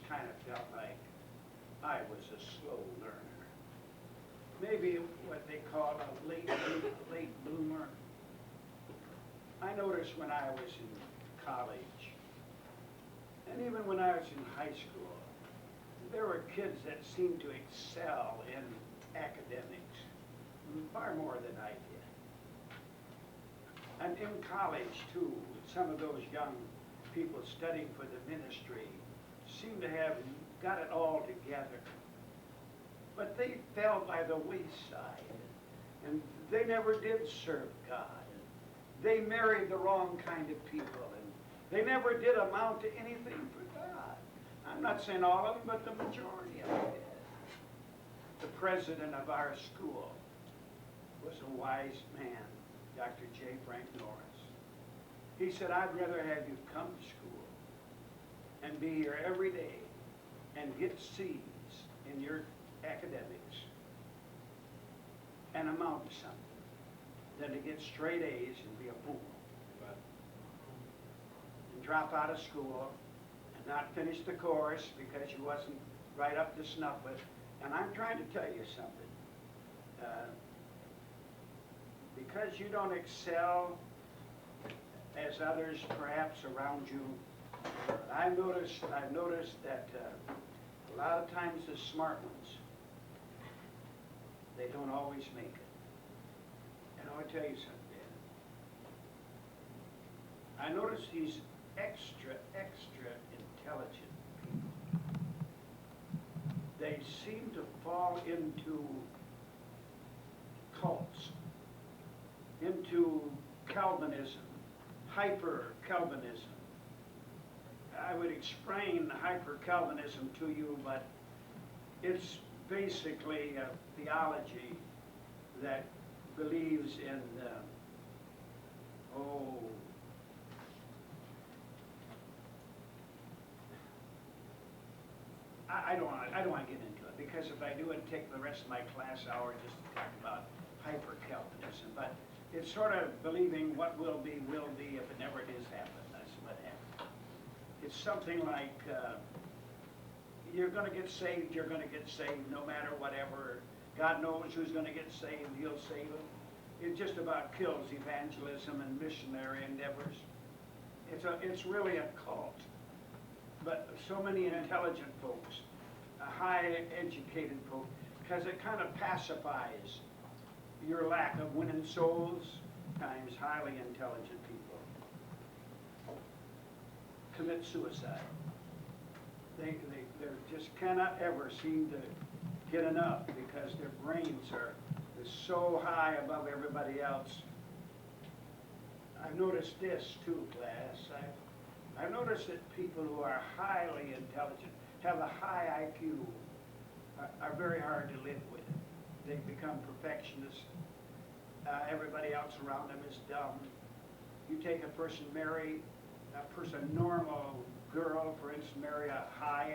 kind of felt like I was a slow learner. Maybe what they call a late bloomer. I noticed when I was in college, and even when I was in high school, there were kids that seemed to excel in academics far more than I did. And in college, too, some of those young people studying for the ministry seemed to have got it all together. But they fell by the wayside, and they never did serve God. They married the wrong kind of people, and they never did amount to anything for God. I'm not saying all of them, but the majority of them did. The president of our school was a wise man, Dr. J. Frank Norris. He said, I'd rather have you come to school and be here every day and get C's in your academics and amount to something than to get straight A's and be a fool. Right. And drop out of school and not finish the course because you wasn't right up to snuff with. And I'm trying to tell you something. Because you don't excel as others perhaps around you, I've noticed that a lot of times the smart ones, they don't always make it. And I'll tell you something, Dan. I notice these extra intelligent people, they seem to fall into cults, into Calvinism, hyper-Calvinism. I would explain hyper-Calvinism to you, but it's basically a theology that believes in, I don't want to get into it, because if I do, it'd take the rest of my class hour just to talk about hyper-Calvinism. But it's sort of believing what will be, if it never does happen. That's what happened. It's something like, you're going to get saved, no matter whatever. God knows who's going to get saved, he'll save them. It just about kills evangelism and missionary endeavors. It's really a cult. But so many intelligent folks, high-educated folks, because it kind of pacifies your lack of winning souls, times highly intelligent people commit suicide. They just cannot ever seem to get enough because their brains are so high above everybody else. I've noticed this too, class. I've noticed that people who are highly intelligent, have a high IQ, are very hard to live with. They become perfectionists. Everybody else around them is dumb. You take a person, normal girl, for instance, marry a high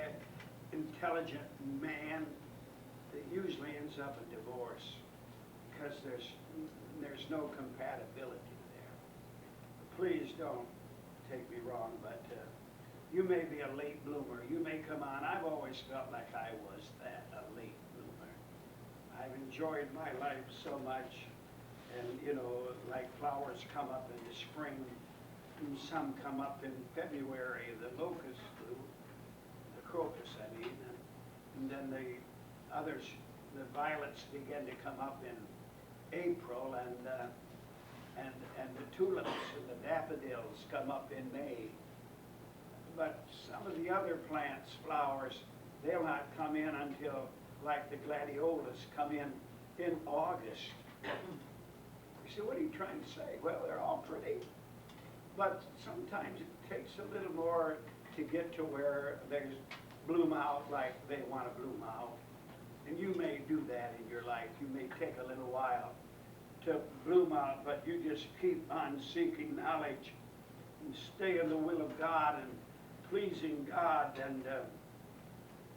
intelligent man, it usually ends up in divorce because there's no compatibility there. Please don't take me wrong, but you may be a late bloomer. You may come on. I've always felt like I was that, a late bloomer. I've enjoyed my life so much, and like flowers come up in the spring, and some come up in February, the locust, the crocus, I mean, and then the others, the violets begin to come up in April, and the tulips and the daffodils come up in May. But some of the other plants, flowers, they'll not come in until, like the gladiolus, come in August. You say, what are you trying to say? Well, they're all pretty, but sometimes it takes a little more to get to where they bloom out like they want to bloom out. And you may do that in your life. You may take a little while to bloom out, but you just keep on seeking knowledge and stay in the will of God and pleasing God, and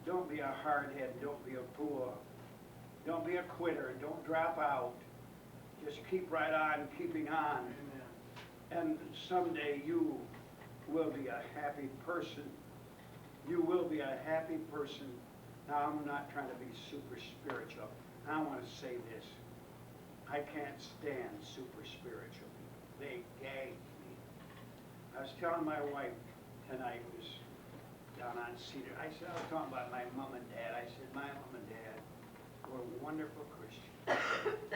don't be a hardhead, don't be a fool, don't be a quitter, don't drop out. Just keep right on keeping on. And someday you will be a happy person You will be a happy person. Now, I'm not trying to be super spiritual. I want to say this. I can't stand super spiritual people. They gag me. I was telling my wife tonight, was down on Cedar. I was talking about my mom and dad. I said, my mom and dad were wonderful Christians.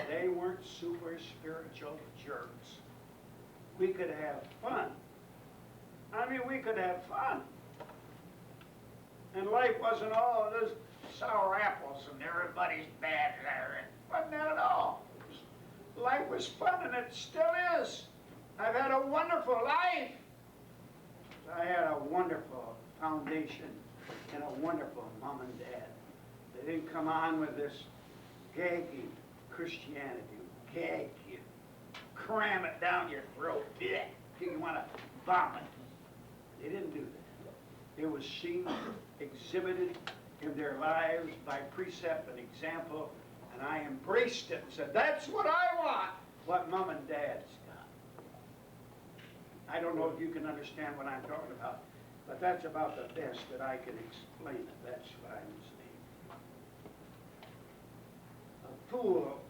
They weren't super spiritual jerks. We could have fun. I mean, we could have fun. And life wasn't all those sour apples and everybody's bad there. It wasn't that at all. Life was fun, and it still is. I've had a wonderful life. I had a wonderful foundation and a wonderful mom and dad. They didn't come on with this gaggy Christianity. Gag you. Cram it down your throat. Yeah. You want to vomit. They didn't do that. It was seen, exhibited in their lives by precept and example, and I embraced it and said, that's what I want, what mom and dad's got. I don't know if you can understand what I'm talking about, but that's about the best that I can explain it. That's what I'm saying. A fool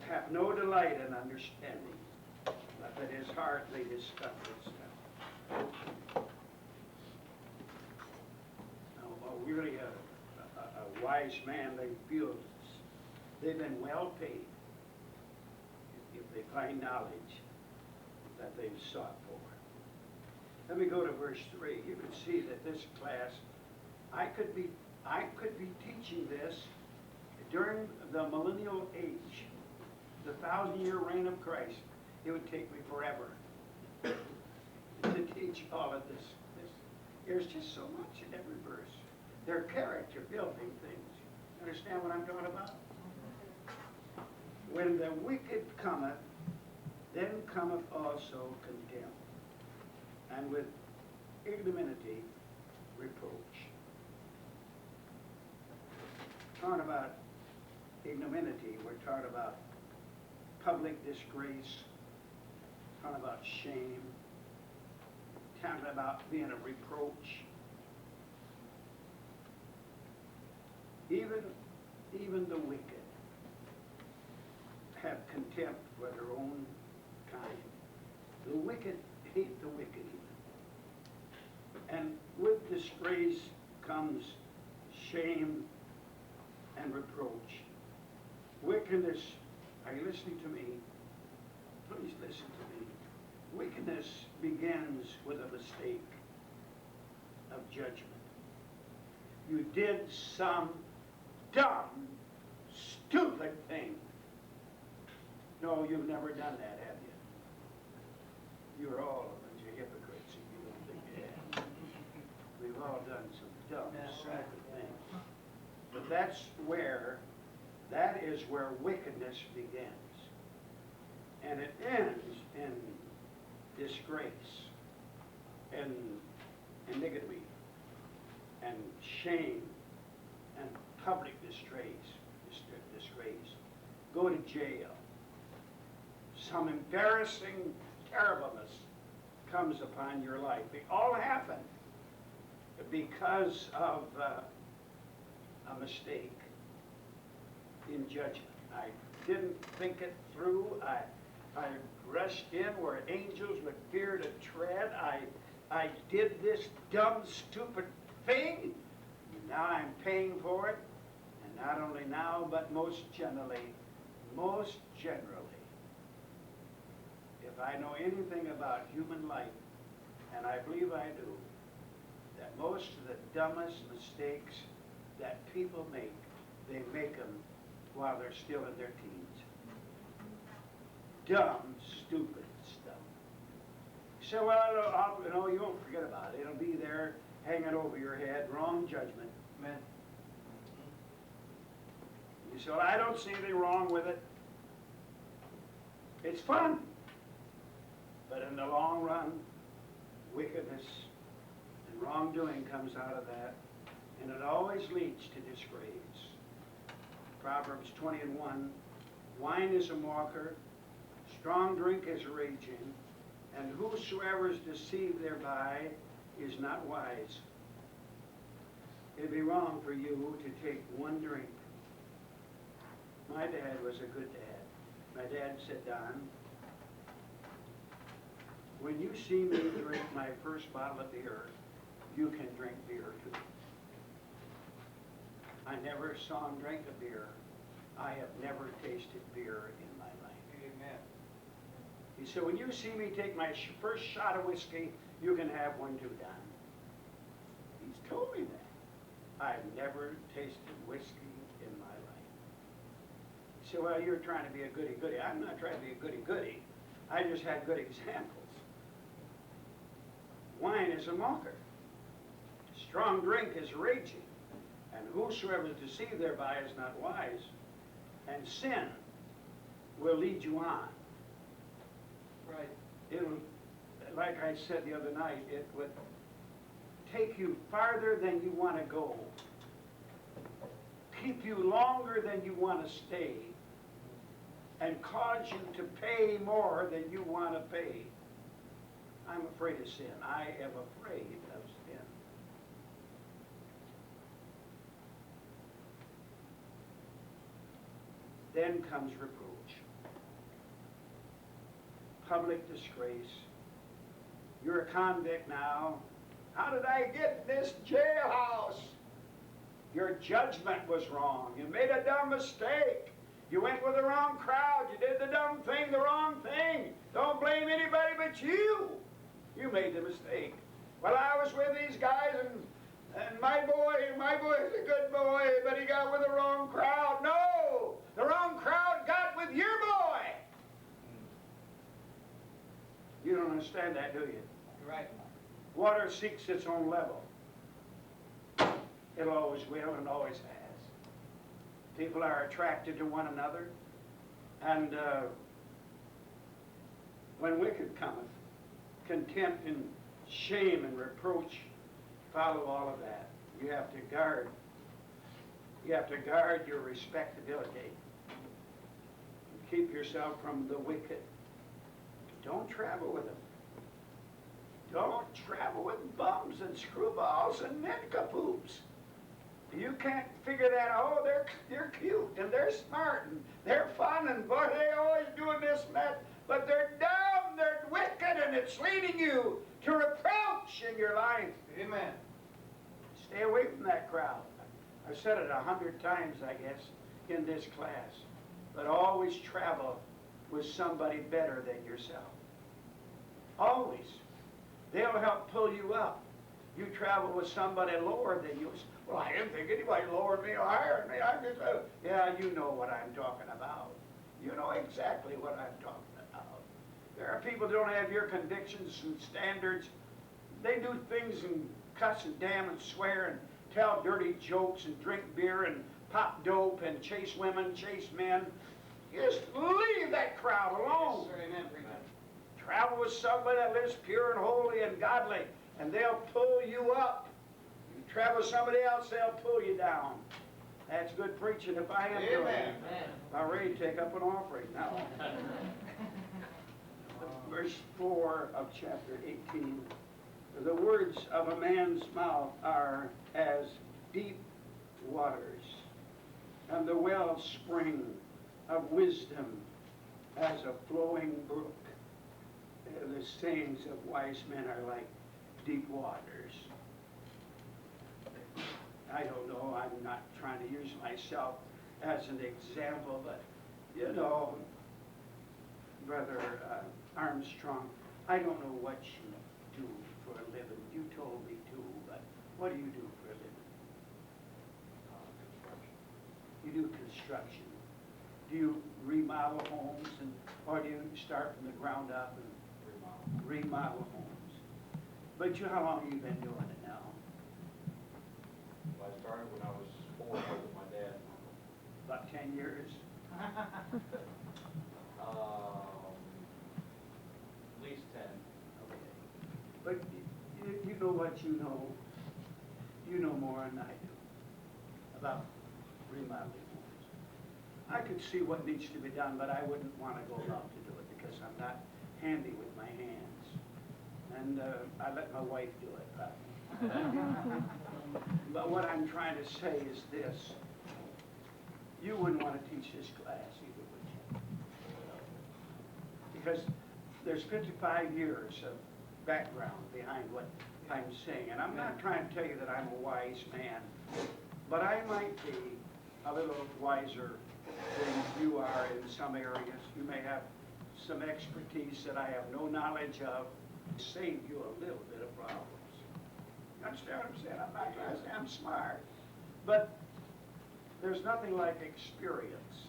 hath no delight in understanding, but that his heart may discover itself. Now, really a wise man, they feel they've been well paid if they find knowledge that they've sought for. Let me go to verse 3. You can see that this class, I could be teaching this during the millennial age, the 1,000-year reign of Christ. It would take me forever to teach all of this. There's just so much in every verse. They're character building things. Understand what I'm talking about? When the wicked cometh, then cometh also contempt, and with ignominy reproach. Talking about ignominy, we're talking about public disgrace, talking about shame, talking about being a reproach. Even the wicked have contempt for their own kind. The wicked hate the wicked even. And with disgrace comes shame and reproach. Wickedness, are you listening to me? Please listen to me. Wickedness begins with a mistake of judgment. You did some dumb, stupid thing. No, you've never done that, have you? You're all a bunch of hypocrites if you don't think you have. We've all done some dumb, stupid things. But that is where wickedness begins. And it ends in disgrace and iniquity and shame and public disgrace. Go to jail. Some embarrassing terribleness comes upon your life. They all happen because of a mistake in judgment. I didn't think it through. I rushed in where angels would fear to tread. I did this dumb, stupid thing. Now I'm paying for it. And not only now, but most generally, if I know anything about human life, and I believe I do, that most of the dumbest mistakes that people make, they make them while they're still in their teens. Dumb, stupid stuff. So, well, you won't forget about it. It'll be there hanging over your head. Wrong judgment. Amen. You say, well, I don't see anything wrong with it. It's fun. But in the long run, wickedness and wrongdoing comes out of that, and it always leads to disgrace. Proverbs 20:1, wine is a mocker, strong drink is raging, and whosoever is deceived thereby is not wise. It'd be wrong for you to take one drink. My dad was a good dad. My dad said, Don, when you see me drink my first bottle of beer, you can drink beer too. I never saw him drink a beer. I have never tasted beer in my life. Amen. He said, when you see me take my first shot of whiskey, you can have one too, Don. He's told me that. I've never tasted whiskey in my life. He said, well, you're trying to be a goody-goody. I'm not trying to be a goody-goody. I just had good examples. Wine is a mocker. Strong drink is raging. And whosoever is deceived thereby is not wise. And sin will lead you on. Right. It'll, like I said the other night, it would take you farther than you want to go. Keep you longer than you want to stay. And cause you to pay more than you want to pay. I'm afraid of sin. I am afraid of sin. Then comes reproach. Public disgrace. You're a convict now. How did I get in this jailhouse? Your judgment was wrong. You made a dumb mistake. You went with the wrong crowd. You did the dumb thing, the wrong thing. Don't blame anybody but you. You made the mistake. Well, I was with these guys, and my boy is a good boy, but he got with the wrong crowd. No! The wrong crowd got with your boy. You don't understand that, do you? You're right. Water seeks its own level. It always will and always has. People are attracted to one another, and when wicked cometh, contempt and shame and reproach follow all of that. You have to guard. You have to guard your respectability. Keep yourself from the wicked. Don't travel with them. Don't travel with bums and screwballs and nincompoops. You can't figure that out. Oh, they're cute and they're smart and they're fun and boy, they always doing this and that. But they're dumb, they're wicked, and it's leading you to reproach in your life. Amen. Stay away from that crowd. I've said it 100 times, I guess, in this class. But always travel with somebody better than yourself. Always. They'll help pull you up. You travel with somebody lower than you. Well, I didn't think anybody lowered me or higher than me. I'm just, yeah, you know what I'm talking about. You know exactly what I'm talking about. There are people that don't have your convictions and standards. They do things and cuss and damn and swear and tell dirty jokes and drink beer and pop dope and chase women, chase men. Just leave that crowd alone. Yes, sir. Amen. Preacher. Travel with somebody that lives pure and holy and godly, and they'll pull you up. You travel with somebody else, they'll pull you down. That's good preaching if I am doing it. I'm ready to take up an offering now. Verse 4 of chapter 18. The words of a man's mouth are as deep waters, and the wellspring of wisdom as a flowing brook. The sayings of wise men are like deep waters. I don't know, I'm not trying to use myself as an example, but you know, Brother Armstrong, I don't know what you do for a living. You told me to, but what do you do for a living? Construction. You do construction. Do you remodel homes, or do you start from the ground up and remodel homes? But how long have you been doing it now? Well, I started when I was 4 with my dad. About 10 years? At least 10. Okay. But you know what you know. You know more than I do about remodeling homes. I could see what needs to be done, but I wouldn't want to go out to do it because I'm not handy with my hands. And I let my wife do it. But what I'm trying to say is this. You wouldn't want to teach this class either, would you? Because there's 55 years of background behind what I'm saying. And I'm not trying to tell you that I'm a wise man, but I might be a little wiser than you are in some areas. You may have some expertise that I have no knowledge of. Save you a little bit of problems. You understand what I'm saying? I'm not trying to say I'm smart, but there's nothing like experience.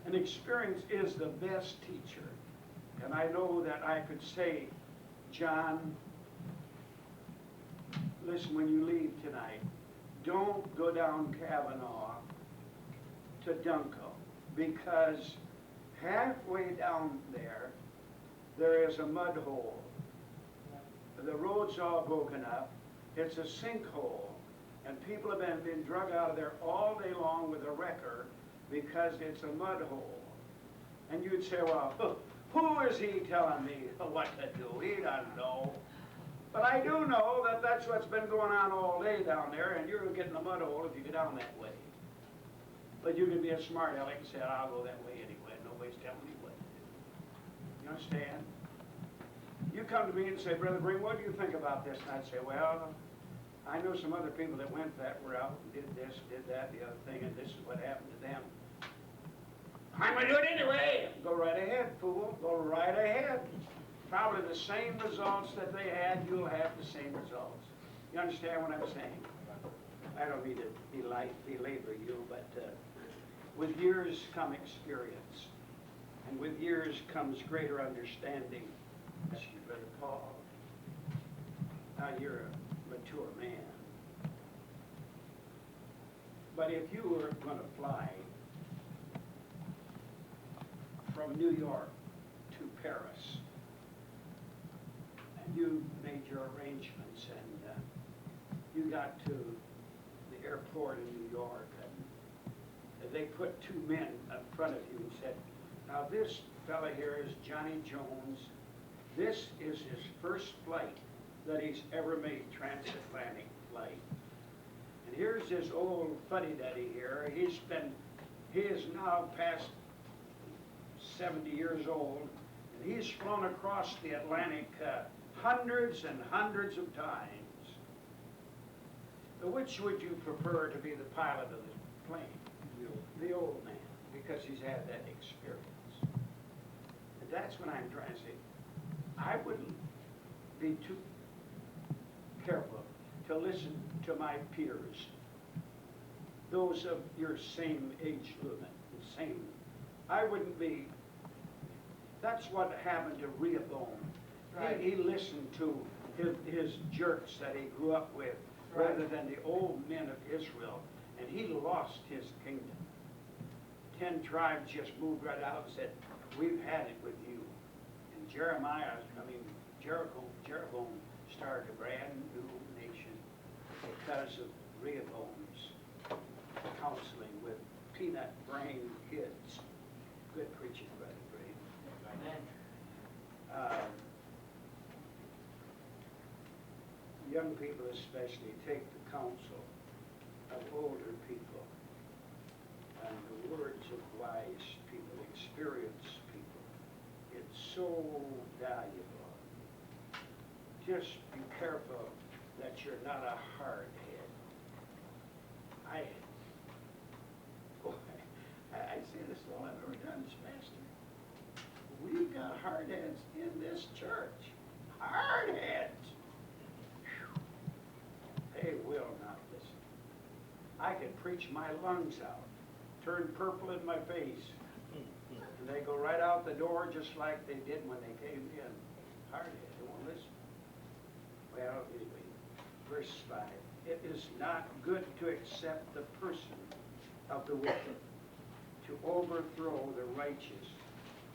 And experience is the best teacher. And I know that I could say, John, listen, when you leave tonight, don't go down Kavanaugh to Dunco, because halfway down there is a mud hole. The road's all broken up. It's a sinkhole. And people have been drug out of there all day long with a wrecker because it's a mud hole. And you'd say, well, who is he telling me what to do? He doesn't know. But I do know that that's what's been going on all day down there, and you're going to get in the mud hole if you go down that way. But you can be a smart aleck and say, I'll go that way anyway. Nobody's telling me what to do. You understand? You come to me and say, Brother Green, what do you think about this? And I'd say, well, I know some other people that went that route and did this, did that, the other thing, and this is what happened to them. I'm going to do it anyway. Go right ahead, fool. Go right ahead. Probably the same results that they had, you'll have the same results. You understand what I'm saying? I don't mean to belabor you, but with years come experience. And with years comes greater understanding. That's you, Brother Paul. Now you're a mature man. But if you were going to fly from New York to Paris, and you made your arrangements, and you got to the airport in New York, and they put two men in front of you and said, now this fella here is Johnny Jones. This is his first flight that he's ever made, transatlantic flight. And here's this old fuddy-duddy here. He is now past 70 years old, and he's flown across the Atlantic hundreds and hundreds of times. Which would you prefer to be the pilot of the plane? The old man, because he's had that experience. And that's what I'm trying to say. I wouldn't be too careful to listen to my peers, those of your same age limit, I wouldn't be. That's what happened to Rehoboam. Right. He listened to his jerks that he grew up with, right, rather than the old men of Israel, and he lost his kingdom. 10 tribes just moved right out and said, we've had it with you. And Jeroboam started a brand new nation because of Rehoboam's counseling with peanut-brain kids. Good preaching, Brother Green. Amen. Young people especially take the counsel of older people and the words of wise people, experienced people. It's so valuable. Just be careful that you're not a hard head. I say this is all I've ever done as pastor. We've got hard heads in this church. Hard heads. They will not listen. I can preach my lungs out, turn purple in my face, and they go right out the door just like they did when they came in. Hard head, they won't listen. Well, anyway, verse 5. It is not good to accept the person of the wicked, to overthrow the righteous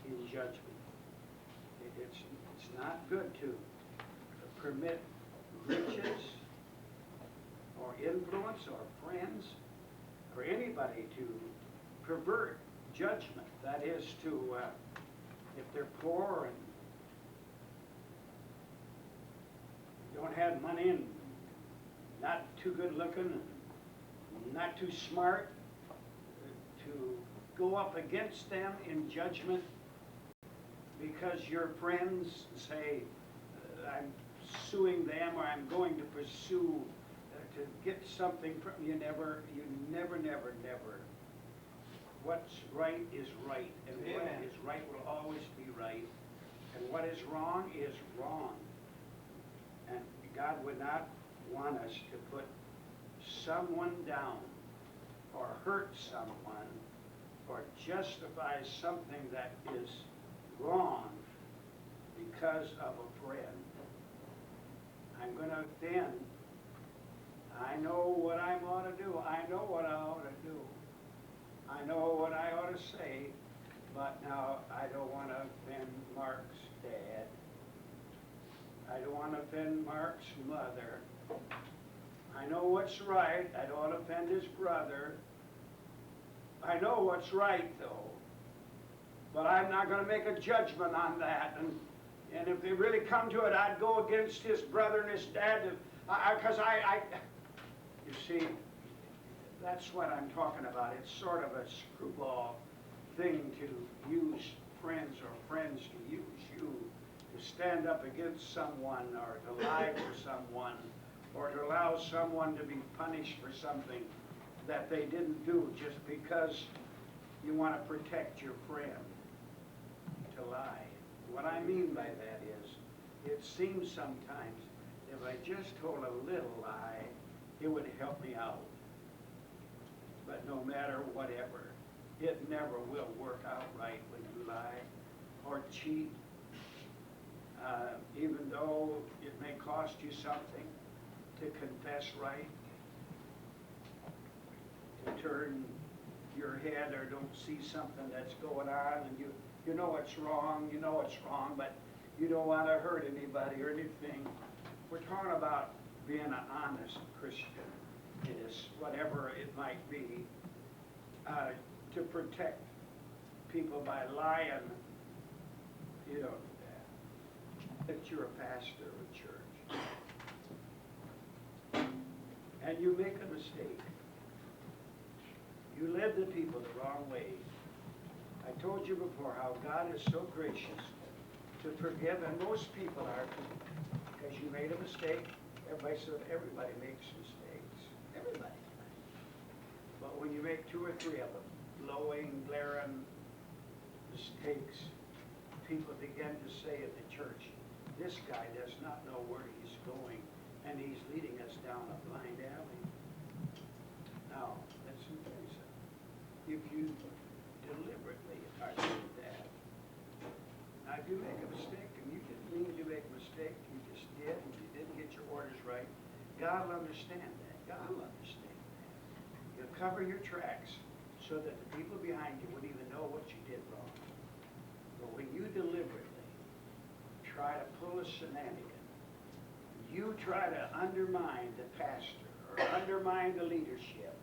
in judgment. It's not good to permit riches or influence or friends or anybody to pervert judgment. That is to, if they're poor and don't have money and not too good looking, not too smart, to go up against them in judgment because your friends say, I'm suing them, or I'm going to pursue to get something from you. Never. What's right is right, and what Amen. is right will always be right, and what is wrong is wrong. And God would not want us to put someone down, or hurt someone, or justify something that is wrong because of a friend. I'm going to offend. I know what I ought to do. I know what I ought to do. I know what I ought to say, but now I don't want to offend Mark's dad. I don't want to offend Mark's mother. I know what's right. I don't want to offend his brother. I know what's right, though. But I'm not going to make a judgment on that. And if they really come to it, I'd go against his brother and his dad. Because you see, that's what I'm talking about. It's sort of a screwball thing to use friends, or friends to use you to stand up against someone, or to lie to someone, or to allow someone to be punished for something that they didn't do just because you want to protect your friend. To lie. What I mean by that is, it seems sometimes if I just told a little lie, it would help me out. But no matter whatever, it never will work out right when you lie or cheat. Even though it may cost you something to confess right, to turn your head or don't see something that's going on, and you know it's wrong, but you don't want to hurt anybody or anything. We're talking about being an honest Christian, is whatever it might be, to protect people by lying. You don't do that. That you're a pastor of a church, and you make a mistake. You led the people the wrong way. I told you before how God is so gracious to forgive, and most people are too, because you made a mistake. Everybody makes mistakes. Everybody does. But when you make two or three of them, glowing, glaring mistakes, people begin to say in the church, this guy does not know where he's going, and he's leading us down a blind alley. Now, listen to me. If you deliberately are doing that, now if you make a mistake, and you didn't mean to make a mistake, you just did, and you didn't get your orders right, God will understand that. God will understand that. You'll cover your tracks so that the people behind you wouldn't even know what you did wrong. But when you deliberately try to pull a shenanigan, you try to undermine the pastor or undermine the leadership,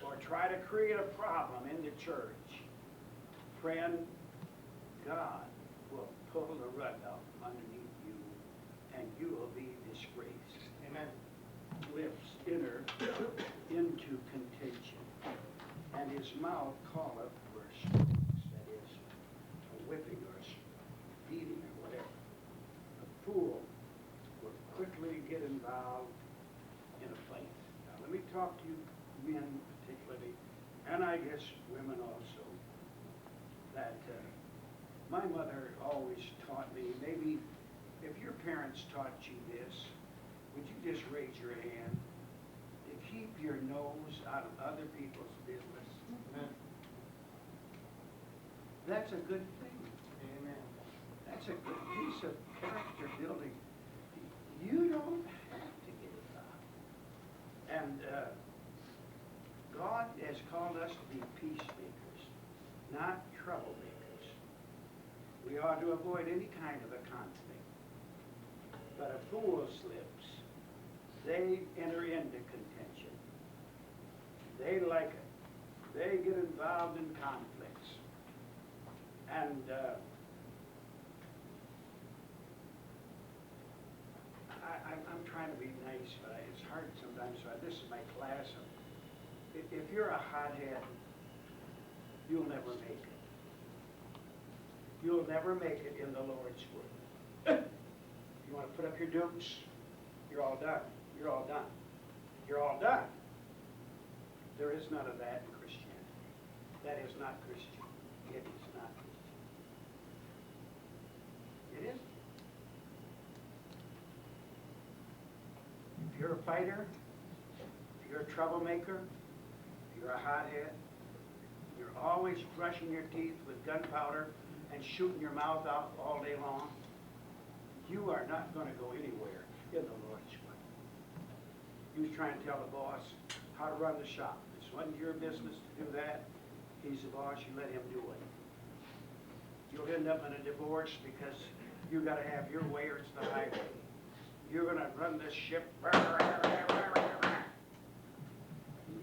or try to create a problem in the church, friend, God will pull the rug out from underneath you, and you will be disgraced. Amen. Lips enter into contention, and his mouth calleth for strokes, that is, a whipping or a beating or whatever. A fool will quickly get involved in a fight. Now let me talk to you men particularly, and I guess women also, that my mother always taught me, maybe if your parents taught you this, would you just raise your hand to keep your nose out of other people's business? Amen. That's a good thing. Amen. That's a good piece of character building. You don't have to get involved. And God has called us to be peacemakers, not troublemakers. We ought to avoid any kind of a conflict. But a fool's lips, they enter into contention. They like it. They get involved in conflicts. And I'm trying to be nice, but it's hard sometimes. sometimes, so this is my class. If you're a hothead, you'll never make it. You'll never make it in the Lord's Word. You want to put up your dukes, you're all done. You're all done. You're all done. There is none of that in Christianity. That is not Christian. It is not Christian. It isn't. If you're a fighter, if you're a troublemaker, if you're a hothead, you're always brushing your teeth with gunpowder and shooting your mouth out all day long, you are not going to go anywhere in the Lord's way. You try and tell the boss how to run the shop. It's not your business to do that. He's the boss, you let him do it. You'll end up in a divorce because you got to have your way or it's the highway. You're going to run this ship.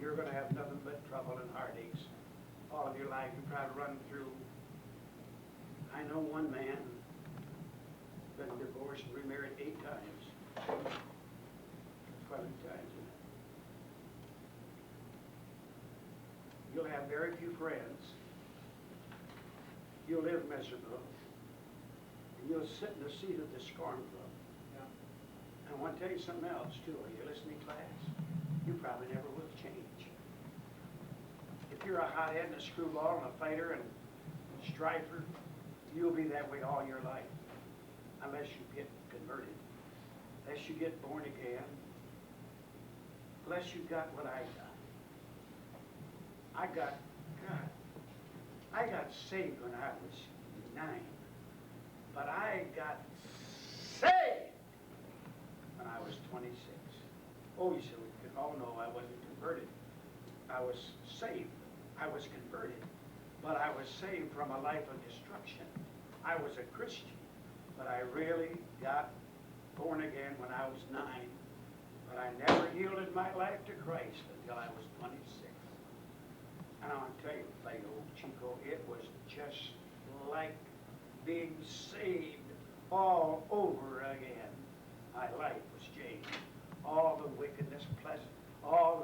You're going to have nothing but trouble and heartaches all of your life. You probably run through. I know one man been divorced and remarried 8 times. 12 times. You'll have very few friends. You'll live miserable. And you'll sit in the seat of the scornful. Yeah. And I want to tell you something else, too. Are you listening, class? You probably never will change. If you're a hothead and a screwball and a fighter and a strifer, you'll be that way all your life. Unless you get converted. Unless you get born again. Unless you got what I got. I got saved when I was 9. But I got saved when I was 26. Oh, you said, oh no, I wasn't converted. I was saved. I was converted. But I was saved from a life of destruction. I was a Christian. But I really got born again when I was 9. But I never yielded my life to Christ until I was 26. And I want to tell you, like old Chico, it was just like being saved all over again. My life was changed. All the wickedness, pleasant, all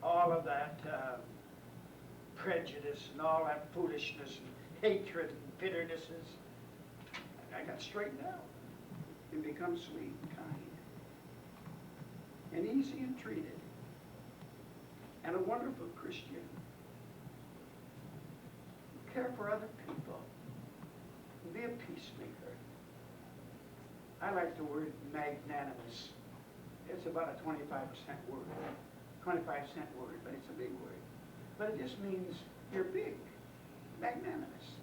of that prejudice and all that foolishness and hatred and bitternesses. I got straightened out and become sweet and kind and easy and treated and a wonderful Christian. Care for other people. Be a peacemaker. I like the word magnanimous. It's about a 25% word. 25-cent word, but it's a big word. But it just means you're big. Magnanimous.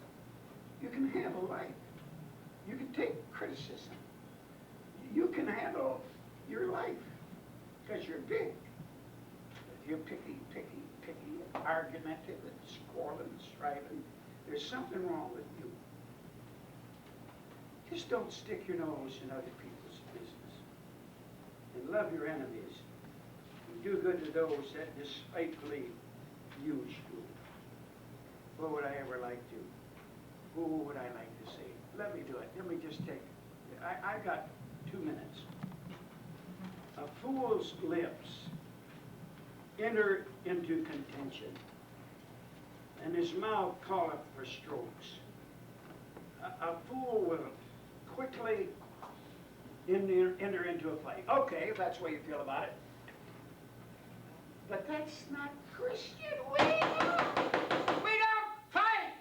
You can handle life. You can take criticism. You can handle your life because you're big. If you're picky, argumentative, and squabbling, striving, there's something wrong with you. Just don't stick your nose in other people's business. And love your enemies. And do good to those that despitefully use you. What would I ever like to? Who would I like to say? Let me do it. Let me just take, I got 2 minutes. A fool's lips enter into contention, and his mouth calleth for strokes. A fool will quickly enter into a fight. Okay, if that's the way you feel about it. But that's not Christian. We don't fight!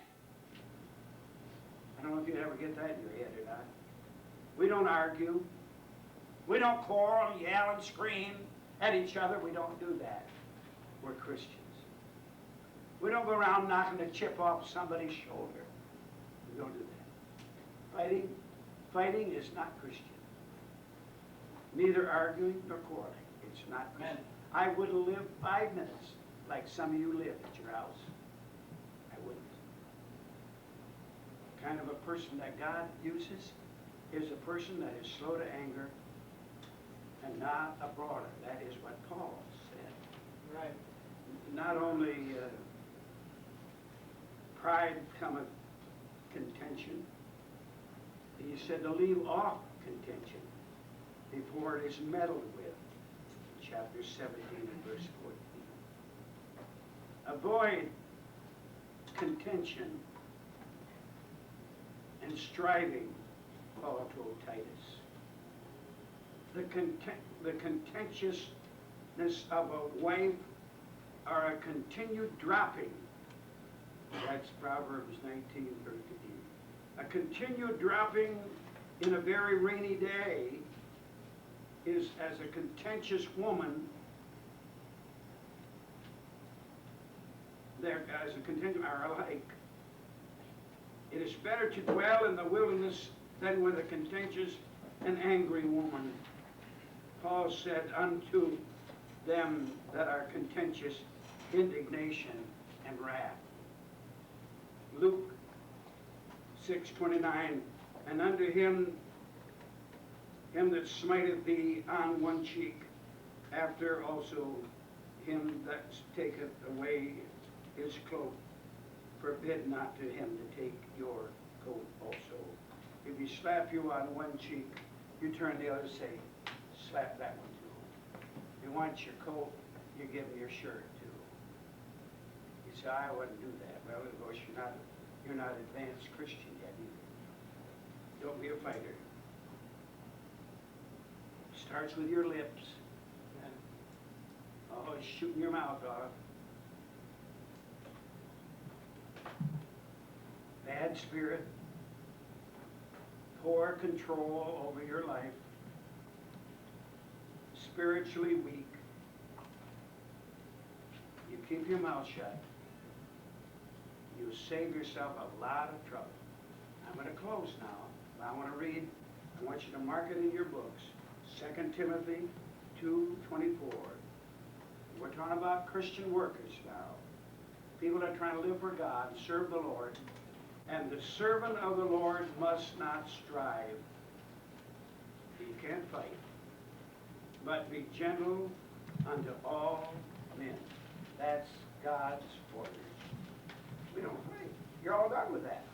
I don't know if you ever get that in your head or not. We don't argue. We don't quarrel, yell, and scream at each other. We don't do that. We're Christians. We don't go around knocking the chip off somebody's shoulder. We don't do that. Fighting is not Christian. Neither arguing nor quarreling. It's not Christian. I wouldn't live 5 minutes like some of you live at your house. I wouldn't. The kind of a person that God uses is a person that is slow to anger and not a brawler. That is what Paul said. Right. Not only pride cometh contention, he said to leave off contention before it is meddled with. chapter 17 and verse 14. Avoid contention and striving, Paul told Titus. The contentiousness of a wife or a continued dropping. That's Proverbs 19:13. A continued dropping in a very rainy day is as a contentious woman. There, as a contentious are alike. It is better to dwell in the wilderness than with a contentious and angry woman. Paul said, unto them that are contentious, indignation and wrath. Luke 6:29, and unto him that smiteth thee on one cheek, after also him that taketh away his cloak, forbid not to him to take your coat also. If he slap you on one cheek, you turn the other and say, slap that one too. You want your coat, you give him your shirt too. You say, I wouldn't do that. Well, of course, you're not advanced Christian yet either. Don't be a fighter. Starts with your lips. Oh, shooting your mouth off. Bad spirit. Poor control over your life. Spiritually weak. You keep your mouth shut. You save yourself a lot of trouble. I'm going to close now. I want to read. I want you to mark it in your books. 2 Timothy 2:24. We're talking about Christian workers now. People that are trying to live for God, serve the Lord. And the servant of the Lord must not strive. You can't fight. But be gentle unto all men. That's God's orders. We don't fight. You're all done with that.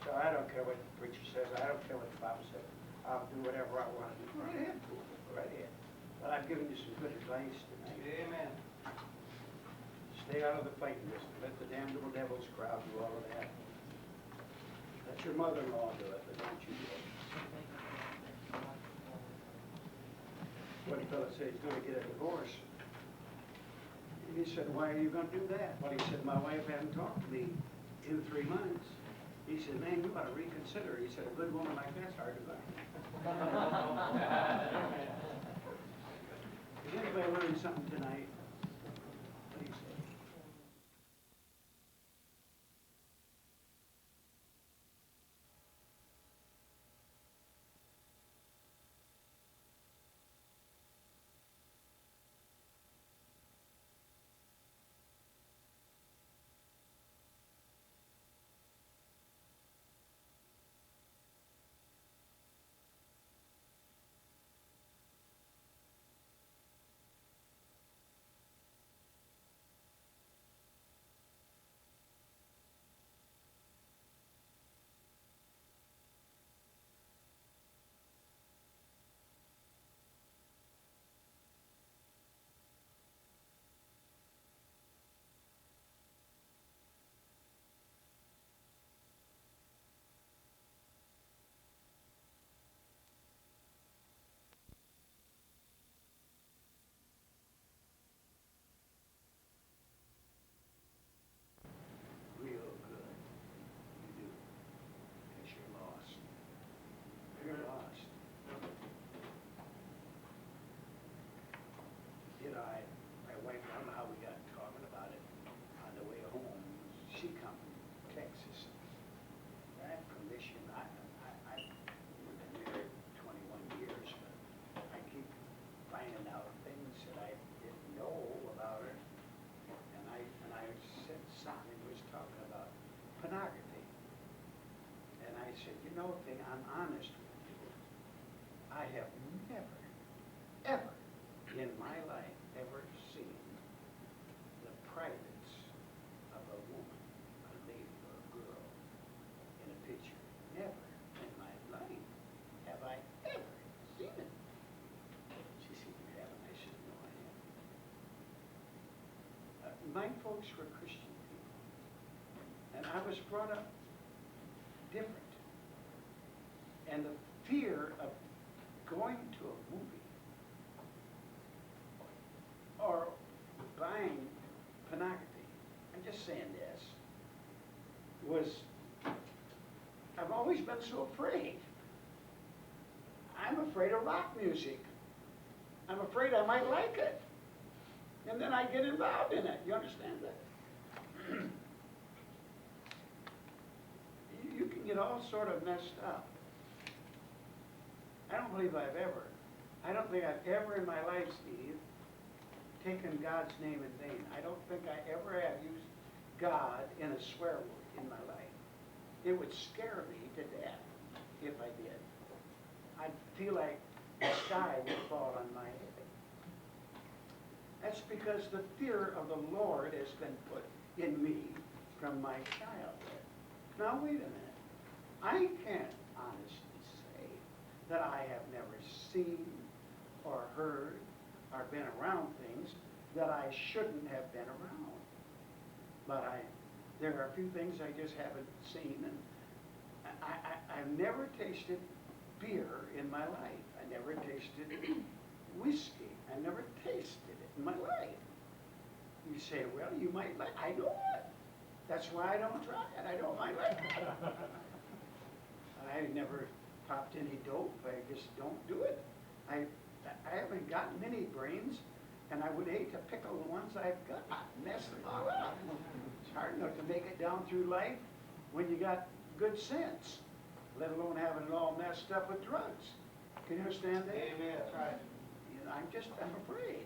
So I don't care what the preacher says. I don't care what the Bible says. I'll do whatever I want to do. Go right ahead, fool. Go right ahead. But I've given you some good advice tonight. Amen. Stay out of the fighting business. Let the damn little devils crowd do all of that. Let your mother-in-law do it, but don't you do it. What did fellow say? He's going to get a divorce. And he said, why are you going to do that? Well, he said, my wife hadn't talked to me in 3 months. He said, man, you ought to reconsider. He said, a good woman like that's hard to find. Is anybody learning something tonight? What do you say? Real good. You do. Because you're lost. You're lost. You know, my wife, I don't know how we got talking about it on the way home. She come from Texas. That commission, I've been married 21 years, but I keep finding out things that I didn't know about her. And I said something, was talking about pornography. And I said, you know, thing, I'm honest with you. I have never, ever in my life ever seen the privates of a woman, a lady or a girl in a picture. Never in my life have I ever seen it. She said, you haven't? I said, no, I haven't. my folks were Christian people, and I was brought up different. And the fear of going to a movie or buying pornography, I'm just saying this, was, I've always been so afraid. I'm afraid of rock music. I'm afraid I might like it. And then I get involved in it. You understand that? You can get all sort of messed up. I don't think I've ever in my life, Steve, taken God's name in vain. I don't think I ever have used God in a swear word in my life. It would scare me to death if I did. I'd feel like the sky would fall on my head. That's because the fear of the Lord has been put in me from my childhood. Now wait a minute. I can't honestly say that I have never seen or heard or been around things that I shouldn't have been around. But there are a few things I just haven't seen, and I've never tasted beer in my life. I never tasted whiskey. I never tasted it in my life. You say, well, you might like, I know it. That's why I don't try it. I don't like it. I never popped any dope. I just don't do it. I haven't got many brains, and I would hate to pickle the ones I've got, mess them all up. It's hard enough to make it down through life when you got good sense, let alone having it all messed up with drugs. Can you understand that? Amen, that's right. You know, I'm afraid.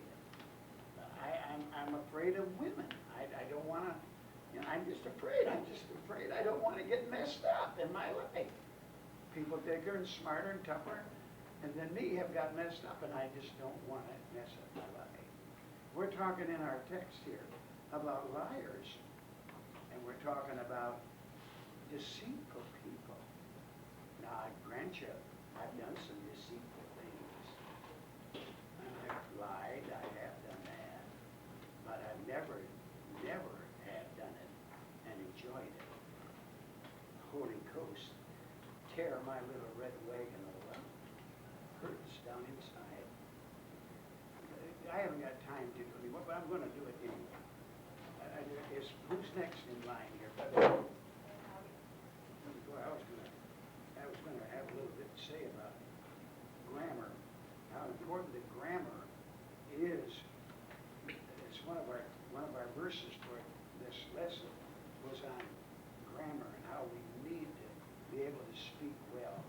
I'm afraid of women. I don't want to, I'm just afraid. I don't want to get messed up in my life. People bigger and smarter and tougher than me have got messed up, and I just don't want to mess up my life. We're talking in our text here about liars, and we're talking about deceitful people. Now, I grant you, I've done some deceitful things. I've lied, I have done that, but I've never have done it and enjoyed it. Holy Ghost, tear my little red wagon all up. Hurts down inside. I haven't got time to do it anymore, but I'm going to do it anyway. Who's next in line here? Boy, I was going to have a little bit to say about grammar. How important the grammar is. It's one of our verses for this lesson was on grammar and how we need to be able to speak well.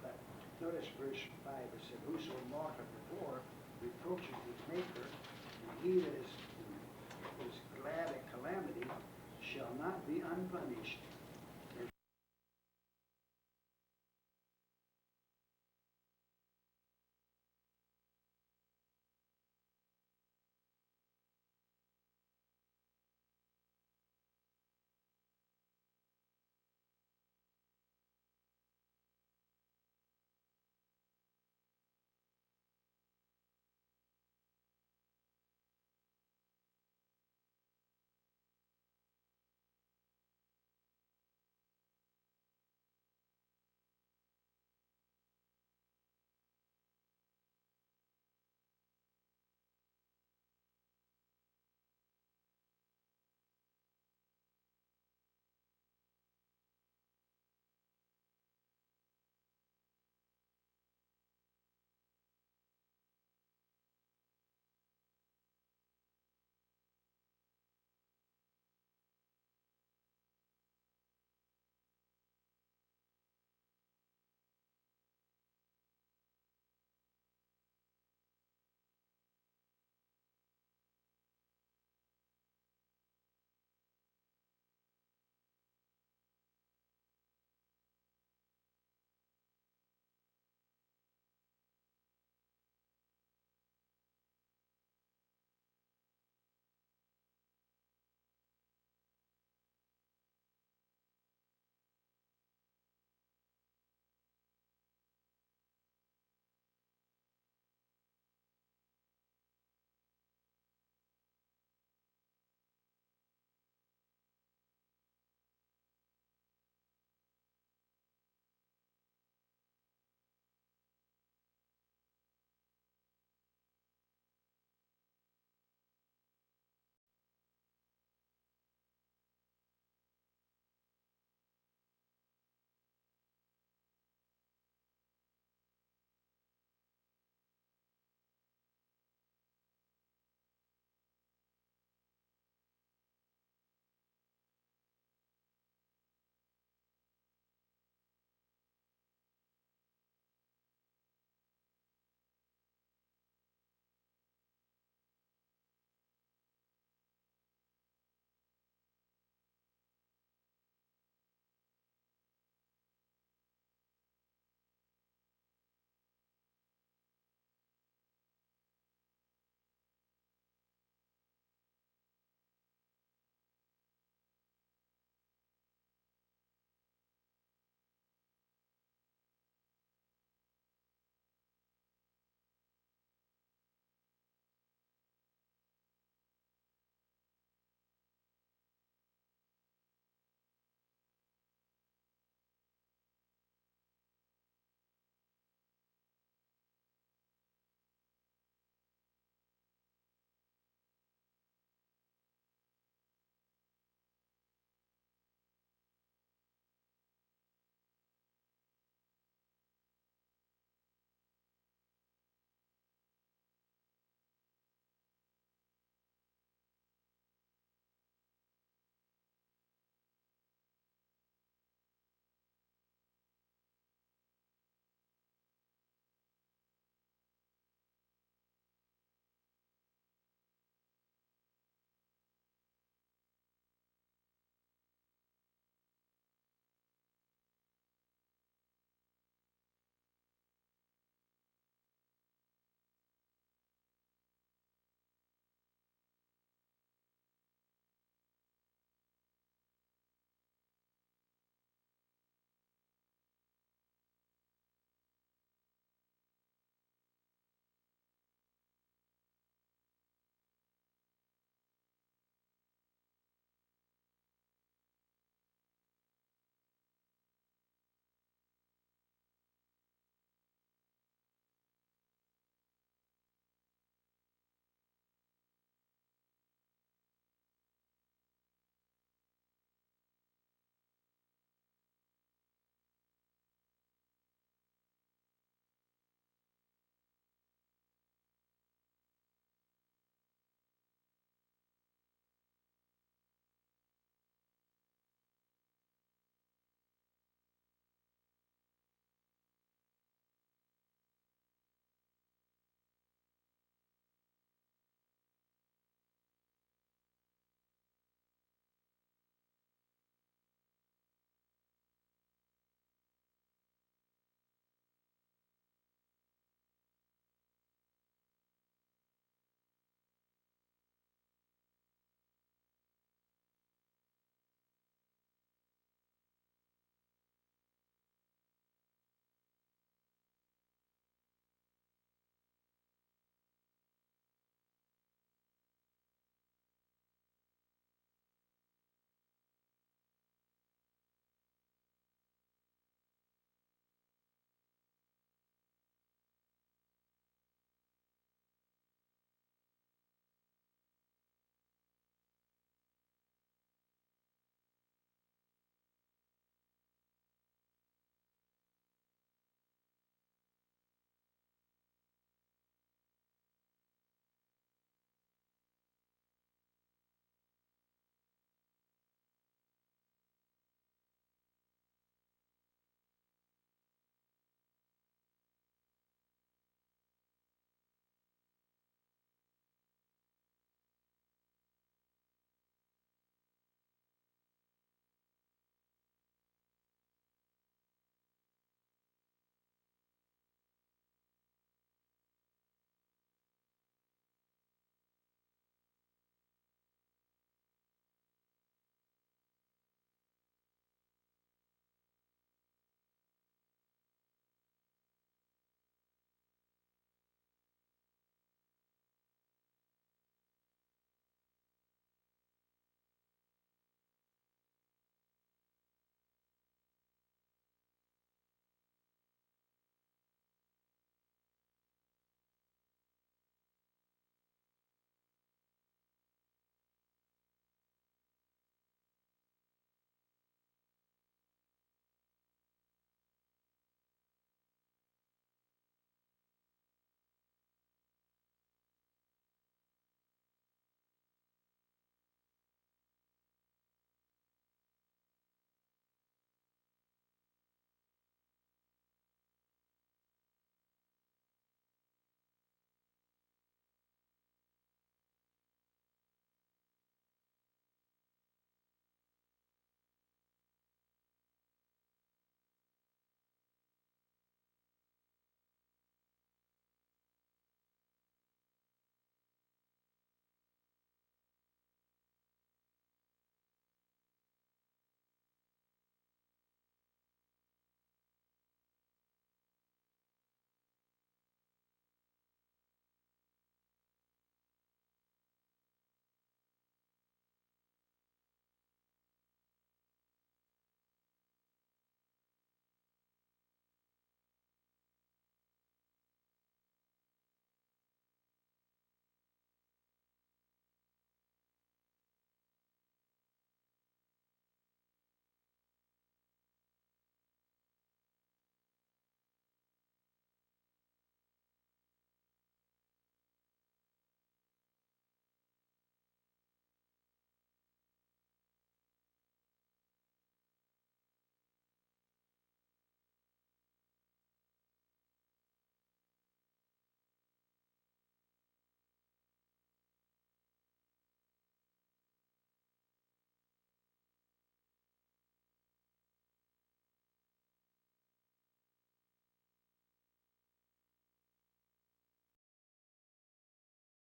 But notice verse 5, it said, whoso mocketh before reproacheth his maker, and he that is glad at calamity shall not be unpunished.